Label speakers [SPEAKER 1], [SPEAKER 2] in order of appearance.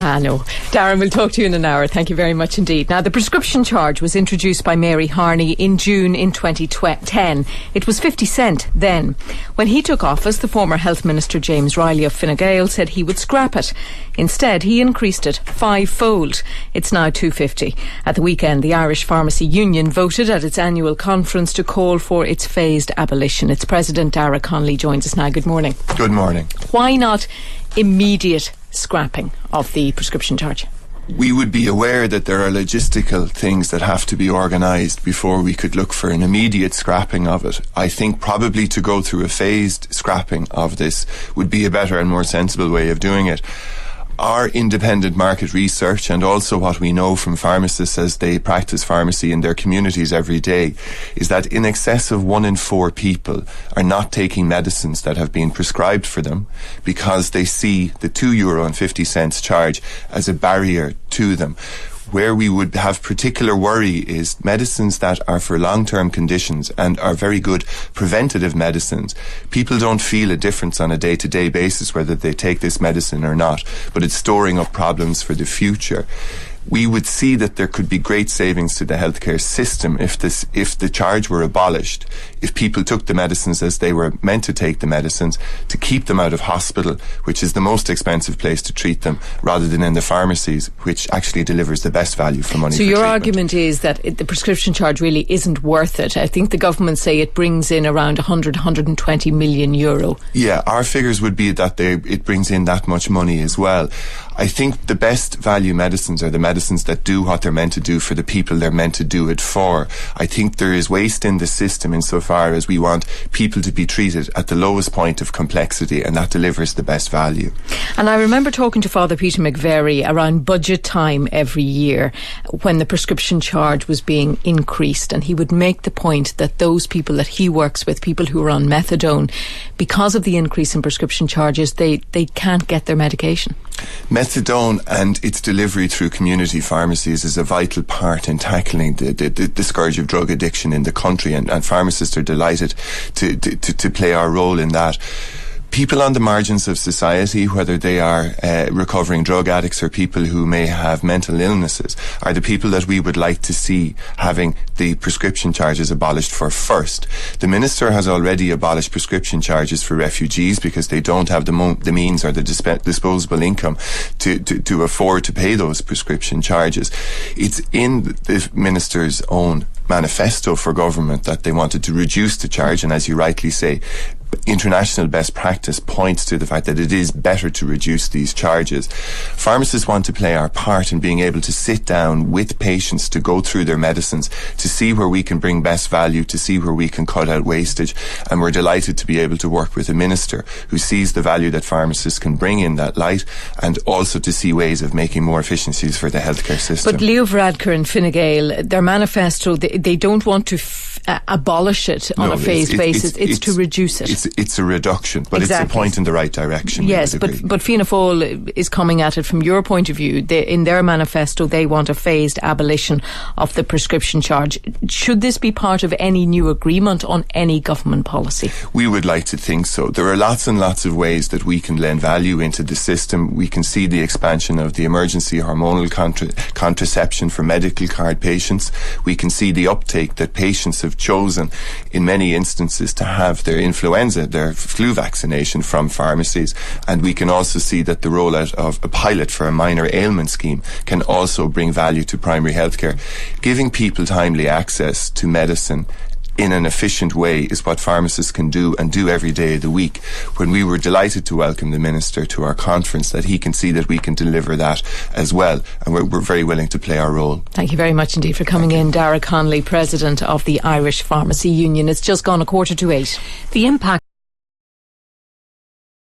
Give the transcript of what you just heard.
[SPEAKER 1] No. Darren, we'll talk to you in an hour. Thank you very much indeed. Now, the prescription charge was introduced by Mary Harney in June in 2010. It was 50 cent then. When he took office, the former Health Minister James Riley of Fine Gael said he would scrap it. Instead, he increased it fivefold. It's now $2.50. At the weekend, the Irish Pharmacy Union voted at its annual conference to call for its phased abolition. Its President Daragh Connolly joins us now. Good morning.
[SPEAKER 2] Good morning.
[SPEAKER 1] Why not immediate scrapping of the prescription charge?
[SPEAKER 2] We would be aware that there are logistical things that have to be organised before we could look for an immediate scrapping of it. I think probably to go through a phased scrapping of this would be a better and more sensible way of doing it. Our independent market research, and also what we know from pharmacists as they practice pharmacy in their communities every day, is that in excess of 1 in 4 people are not taking medicines that have been prescribed for them because they see the €2.50 charge as a barrier to them. Where we would have particular worry is medicines that are for long-term conditions and are very good preventative medicines. People don't feel a difference on a day-to-day basis whether they take this medicine or not, but it's storing up problems for the future. We would see that there could be great savings to the healthcare system if the charge were abolished, if people took the medicines as they were meant to take the medicines, to keep them out of hospital, which is the most expensive place to treat them, rather than in the pharmacies, which actually delivers the best value for money.
[SPEAKER 1] So
[SPEAKER 2] for
[SPEAKER 1] your
[SPEAKER 2] treatment.
[SPEAKER 1] argument is that the prescription charge really isn't worth it. I think the government say it brings in around 120 million euro.
[SPEAKER 2] Yeah, our figures would be that it brings in that much money as well. I think the best value medicines are the medicines that do what they're meant to do for the people they're meant to do it for. I think there is waste in the system insofar as we want people to be treated at the lowest point of complexity, and that delivers the best value.
[SPEAKER 1] And I remember talking to Father Peter McVerry around budget time every year when the prescription charge was being increased, and he would make the point that those people that he works with, people who are on methadone, because of the increase in prescription charges, they can't get their medication.
[SPEAKER 2] Methadone and its delivery through community pharmacies is a vital part in tackling the scourge of drug addiction in the country, and pharmacists are delighted to play our role in that. People on the margins of society, whether they are recovering drug addicts or people who may have mental illnesses, are the people that we would like to see having the prescription charges abolished for first. The Minister has already abolished prescription charges for refugees because they don't have the means or the disposable income to afford to pay those prescription charges. It's in the Minister's own manifesto for government that they wanted to reduce the charge, and as you rightly say, international best practice points to the fact that it is better to reduce these charges. Pharmacists want to play our part in being able to sit down with patients to go through their medicines, to see where we can bring best value, to see where we can cut out wastage, and we're delighted to be able to work with a minister who sees the value that pharmacists can bring in that light, and also to see ways of making more efficiencies for the healthcare system.
[SPEAKER 1] But Leo Varadkar and Fine Gael, their manifesto, they don't want to abolish it on a phased basis. It's to reduce it.
[SPEAKER 2] It's a reduction, but
[SPEAKER 1] exactly.
[SPEAKER 2] It's a point in the right direction.
[SPEAKER 1] Yes, but Fianna Fáil is coming at it from your point of view. In their manifesto, they want a phased abolition of the prescription charge. Should this be part of any new agreement on any government policy? We
[SPEAKER 2] would like to think so. There are lots and lots of ways that we can lend value into the system. We can see the expansion of the emergency hormonal contraception for medical card patients. We can see the uptake that patients have chosen in many instances to have their influenza, their flu vaccination from pharmacies, and we can also see that the rollout of a pilot for a minor ailment scheme can also bring value to primary healthcare. Giving people timely access to medicine in an efficient way is what pharmacists can do, and do every day of the week. When we were delighted to welcome the Minister to our conference, that he can see that we can deliver that as well, and we're very willing to play our role. Thank you very much indeed for coming in. Daragh Connolly, President of the Irish Pharmacy Union. It's just gone 7:15. The impact